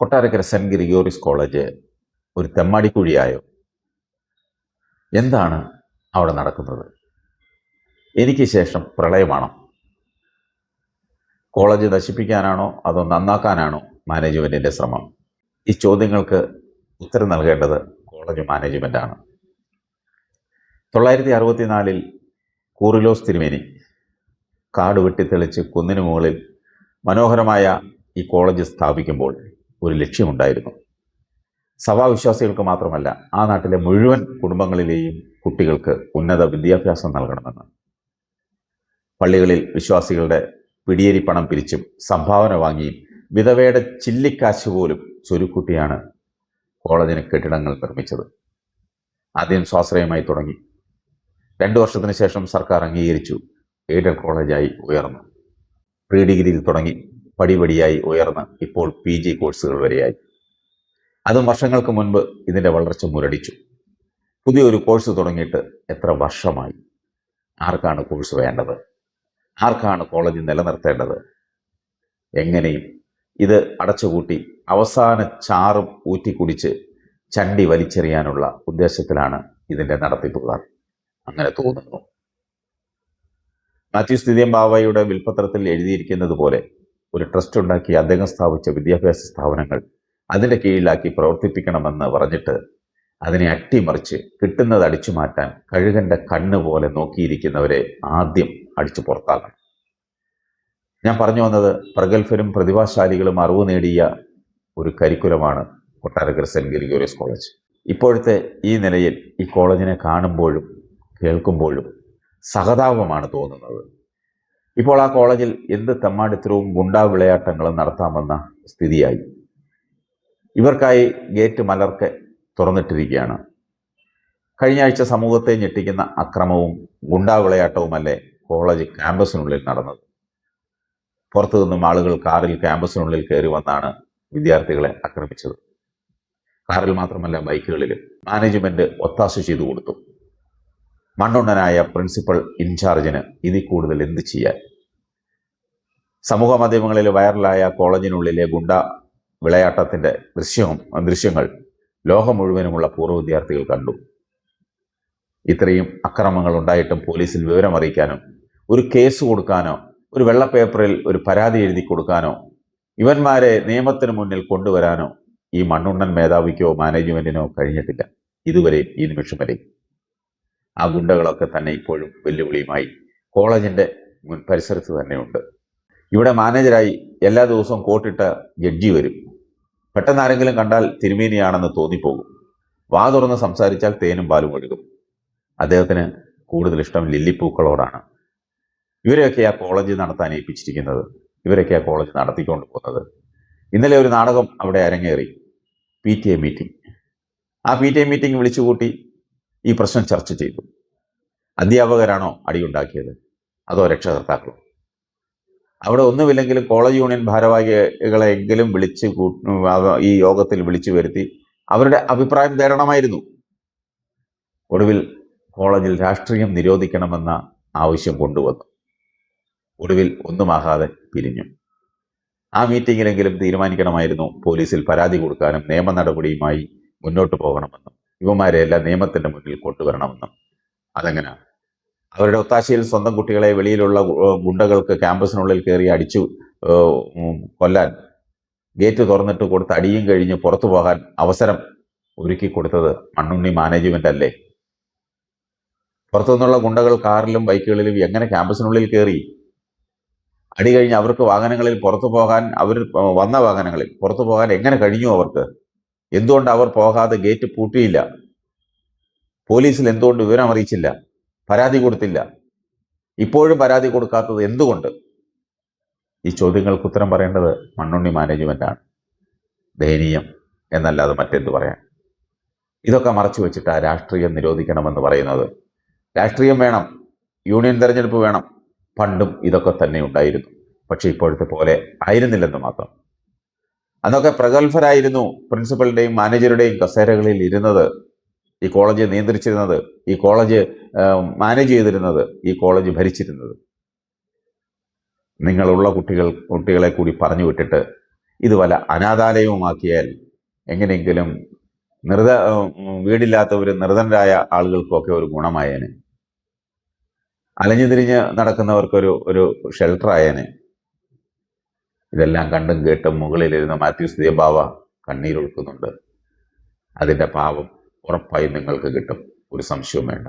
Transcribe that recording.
Kottarakkara saint Gregorios college ഒരു തെമ്മാടിക്കുഴിയായോ? എന്താണ് അവിടെ നടക്കുന്നത്? എനിക്ക് ശേഷം പ്രളയമാണോ? കോളേജ് നശിപ്പിക്കാനാണോ അതോ നന്നാക്കാനാണോ മാനേജ്മെന്റിന്റെ ശ്രമം? ഈ ചോദ്യങ്ങൾക്ക് ഉത്തരം നൽകേണ്ടത് കോളേജ് മാനേജ്മെന്റാണ്. 964 കൂറിലോസ് തിരുമേനി കാട് വെട്ടിത്തെളിച്ച് കുന്നിനു മുകളിൽ മനോഹരമായ ഈ കോളേജ് സ്ഥാപിക്കുമ്പോൾ ഒരു ലക്ഷ്യമുണ്ടായിരുന്നു. സഭാവിശ്വാസികൾക്ക് മാത്രമല്ല, ആ നാട്ടിലെ മുഴുവൻ കുടുംബങ്ങളിലെയും കുട്ടികൾക്ക് ഉന്നത വിദ്യാഭ്യാസം നൽകണമെന്ന്. പള്ളികളിൽ വിശ്വാസികളുടെ പിടിയേരി പണം പിരിച്ചും സംഭാവന വാങ്ങിയും വിധവയുടെ ചില്ലിക്കാശ് പോലും ചുരുക്കുട്ടിയാണ് കോളേജിന് കെട്ടിടങ്ങൾ നിർമ്മിച്ചത്. ആദ്യം സ്വാശ്രയമായി തുടങ്ങി. 2 വർഷത്തിന് ശേഷം സർക്കാർ അംഗീകരിച്ചു. എയ്ഡഡ് കോളേജായി ഉയർന്നു. പ്രീ ഡിഗ്രിയിൽ തുടങ്ങി പടിപടിയായി ഉയർന്ന് ഇപ്പോൾ PG കോഴ്സുകൾ വരെയായി. അതും വർഷങ്ങൾക്ക് മുൻപ് ഇതിൻ്റെ വളർച്ച മുരടിച്ചു. പുതിയൊരു കോഴ്സ് തുടങ്ങിയിട്ട് എത്ര വർഷമായി? ആർക്കാണ് കോഴ്സ് വേണ്ടത്? ആർക്കാണ് കോളേജ് നിലനിർത്തേണ്ടത്? എങ്ങനെയും ഇത് അടച്ചുകൂട്ടി അവസാന ചാറും ഊറ്റിക്കുടിച്ച് ചണ്ടി വലിച്ചെറിയാനുള്ള ഉദ്ദേശത്തിലാണ് ഇതിൻ്റെ നടത്തിപ്പുകാർ. അങ്ങനെ തോന്നുന്നു. മാത്യൂസ് തിരുമേനിയുടെ വിൽപ്പത്രത്തിൽ എഴുതിയിരിക്കുന്നത് പോലെ ഒരു ട്രസ്റ്റ് ഉണ്ടാക്കി അദ്ദേഹം സ്ഥാപിച്ച വിദ്യാഭ്യാസ സ്ഥാപനങ്ങൾ അതിൻ്റെ കീഴിലാക്കി പ്രവർത്തിപ്പിക്കണമെന്ന് പറഞ്ഞിട്ട് അതിനെ അട്ടിമറിച്ച് കിട്ടുന്നത് അടിച്ചു മാറ്റാൻ കഴുകൻ്റെ കണ്ണ് പോലെ നോക്കിയിരിക്കുന്നവരെ ആദ്യം അടിച്ചു പുറത്താക്കണം. ഞാൻ പറഞ്ഞു വന്നത്, പ്രഗത്ഭരും പ്രതിഭാശാലികളും അറിവ് നേടിയ ഒരു കരിക്കുലമാണ് കൊട്ടാരക്കര സെന്റ് ഗ്രിഗോറിയസ് കോളേജ്. ഇപ്പോഴത്തെ ഈ നിലയിൽ ഈ കോളേജിനെ കാണുമ്പോഴും കേൾക്കുമ്പോഴും സഹതാപമാണ് തോന്നുന്നത്. ഇപ്പോൾ ആ കോളേജിൽ എന്ത് തെമ്മാടിത്തരവും ഗുണ്ടാ വിളയാട്ടങ്ങളും നടത്താമെന്ന സ്ഥിതിയായി. ഇവർക്കായി ഗേറ്റ് മലർക്കെ തുറന്നിട്ടിരിക്കുകയാണ്. കഴിഞ്ഞ ആഴ്ച സമൂഹത്തെ ഞെട്ടിക്കുന്ന അക്രമവും ഗുണ്ടാ വിളയാട്ടവുമല്ലേ കോളേജ് ക്യാമ്പസിനുള്ളിൽ നടന്നത്. പുറത്തു നിന്നും ആളുകൾ കാറിൽ ക്യാമ്പസിനുള്ളിൽ കയറി വന്നാണ് വിദ്യാർത്ഥികളെ ആക്രമിച്ചത്. കാറിൽ മാത്രമല്ല, ബൈക്കുകളിലും. മാനേജ്മെന്റ് ഒത്താശ ചെയ്തു കൊടുത്തു. മണ്ണുണ്ണനായ പ്രിൻസിപ്പൽ ഇൻചാർജിന് ഇതിൽ കൂടുതൽ എന്ത് ചെയ്യാൻ? സമൂഹ മാധ്യമങ്ങളിൽ വൈറലായ കോളേജിനുള്ളിലെ ഗുണ്ട വിളയാട്ടത്തിന്റെ ദൃശ്യങ്ങൾ ലോകം മുഴുവനുമുള്ള പൂർവ്വ വിദ്യാർത്ഥികൾ കണ്ടു. ഇത്രയും അക്രമങ്ങൾ ഉണ്ടായിട്ടും പോലീസിൽ വിവരം അറിയിക്കാനോ ഒരു കേസ് കൊടുക്കാനോ ഒരു വെള്ള പേപ്പറിൽ ഒരു പരാതി എഴുതി കൊടുക്കാനോ ഇവന്മാരെ നിയമത്തിന് മുന്നിൽ കൊണ്ടുവരാനോ ഈ മണ്ണുണ്ണൻ മേധാവിക്കോ മാനേജ്മെന്റിനോ കഴിഞ്ഞിട്ടില്ല ഇതുവരെ, ഈ നിമിഷം വരെ. ആ ഗുണ്ടകളൊക്കെ തന്നെ ഇപ്പോഴും വെല്ലുവിളിയുമായി കോളേജിന്റെ പരിസരത്ത് തന്നെയുണ്ട്. ഇവിടെ മാനേജരായി എല്ലാ ദിവസവും കോട്ടിട്ട ജഡ്ജി വരും. പെട്ടെന്ന് ആരെങ്കിലും കണ്ടാൽ തിരുമേനിയാണെന്ന് തോന്നിപ്പോകും. വാ തുറന്ന് സംസാരിച്ചാൽ തേനും പാലും ഒഴുകും. അദ്ദേഹത്തിന് കൂടുതൽ ഇഷ്ടം ലില്ലിപ്പൂക്കളോടാണ്. ഇവരെയൊക്കെയാ കോളേജ് നടത്താൻ ഏൽപ്പിച്ചിരിക്കുന്നത്. ഇവരൊക്കെയാ കോളേജ് നടത്തിക്കൊണ്ട് പോകുന്നത്. ഇന്നലെ ഒരു നാടകം അവിടെ അരങ്ങേറി. PTA meeting. ആ PTA മീറ്റിംഗ് വിളിച്ചുകൂട്ടി ഈ പ്രശ്നം ചർച്ച ചെയ്തു. അധ്യാപകരാണോ അടിയുണ്ടാക്കിയത് അതോ രക്ഷകർത്താക്കളോ? അവിടെ ഒന്നുമില്ലെങ്കിലും കോളേജ് യൂണിയൻ ഭാരവാഹികളെങ്കിലും ഈ യോഗത്തിൽ വിളിച്ചു വരുത്തി അവരുടെ അഭിപ്രായം തേടണമായിരുന്നു. ഒടുവിൽ കോളേജിൽ രാഷ്ട്രീയം നിരോധിക്കണമെന്ന ആവശ്യം കൊണ്ടുവന്നു. ഒടുവിൽ ഒന്നുമാകാതെ പിരിഞ്ഞു. ആ മീറ്റിങ്ങിലെങ്കിലും തീരുമാനിക്കണമായിരുന്നു പോലീസിൽ പരാതി കൊടുക്കാനും നിയമ നടപടിയുമായി മുന്നോട്ട് പോകണമെന്നും ഇവന്മാരെ എല്ലാം നിയമത്തിന്റെ മുന്നിൽ കൊണ്ടുവരണമെന്നും. അതെങ്ങനെ? അവരുടെ ഒത്താശയിൽ സ്വന്തം കുട്ടികളെ വെളിയിലുള്ള ഗുണ്ടകൾക്ക് ക്യാമ്പസിനുള്ളിൽ കയറി അടിച്ചു കൊല്ലാൻ ഗേറ്റ് തുറന്നിട്ട് കൊടുത്ത് അടിയും കഴിഞ്ഞ് പുറത്തു പോകാൻ അവസരം ഒരുക്കി കൊടുത്തത് മണ്ണുണ്ണി മാനേജ്മെന്റ് അല്ലേ? പുറത്തുനിന്നുള്ള ഗുണ്ടകൾ കാറിലും ബൈക്കുകളിലും എങ്ങനെ ക്യാമ്പസിനുള്ളിൽ കയറി? അടി കഴിഞ്ഞ് അവർക്ക് വാഹനങ്ങളിൽ പുറത്തു പോകാൻ, അവർ വന്ന വാഹനങ്ങളിൽ പുറത്തു പോകാൻ എങ്ങനെ കഴിഞ്ഞു അവർക്ക്? എന്തുകൊണ്ട് അവർ പോകാതെ ഗേറ്റ് പൂട്ടിയില്ല? പോലീസിൽ എന്തുകൊണ്ട് വിവരം അറിയിച്ചില്ല? പരാതി കൊടുത്തില്ല? ഇപ്പോഴും പരാതി കൊടുക്കാത്തത് എന്തുകൊണ്ട്? ഈ ചോദ്യങ്ങൾക്ക് ഉത്തരം പറയേണ്ടത് മണ്ണുണ്ണി മാനേജ്മെന്റാണ്. ദയനീയം എന്നല്ലാതെ മറ്റെന്തു പറയാൻ? ഇതൊക്കെ മറച്ചു വെച്ചിട്ട് രാഷ്ട്രീയം നിരോധിക്കണമെന്ന് പറയുന്നത്. രാഷ്ട്രീയം വേണം, യൂണിയൻ തെരഞ്ഞെടുപ്പ് വേണം. പണ്ടും ഇതൊക്കെ തന്നെ ഉണ്ടായിരുന്നു. പക്ഷെ ഇപ്പോഴത്തെ പോലെ ആയിരുന്നില്ലെന്ന് മാത്രം. അന്നൊക്കെ പ്രഗത്ഭരായിരുന്നു പ്രിൻസിപ്പലിന്റെയും മാനേജറുടെയും കസേരകളിൽ ഇരുന്നത്, ഈ കോളേജ് നിയന്ത്രിച്ചിരുന്നത്, ഈ കോളേജ് മാനേജ് ചെയ്തിരുന്നത്, ഈ കോളേജ് ഭരിച്ചിരുന്നത്. നിങ്ങളുള്ള കുട്ടികളെ കൂടി പറഞ്ഞു വിട്ടിട്ട് ഇത് വല്ല അനാഥാലയവുമാക്കിയാൽ എങ്ങനെയെങ്കിലും വീടില്ലാത്തവരും നിർധനരായ ആളുകൾക്കൊക്കെ ഒരു ഗുണമായേനെ. അലഞ്ഞു തിരിഞ്ഞ് നടക്കുന്നവർക്കൊരു ഒരു ഷെൽട്ടറായേനെ. ഇതെല്ലാം കണ്ടും കേട്ടും മുകളിലിരുന്ന മാത്യൂസ് ദേബാവ കണ്ണീരൊഴുക്കുന്നുണ്ട്. അതിൻ്റെ പാവം ഉറപ്പായും നിങ്ങൾക്ക് കിട്ടും, ഒരു സംശയവും വേണ്ട.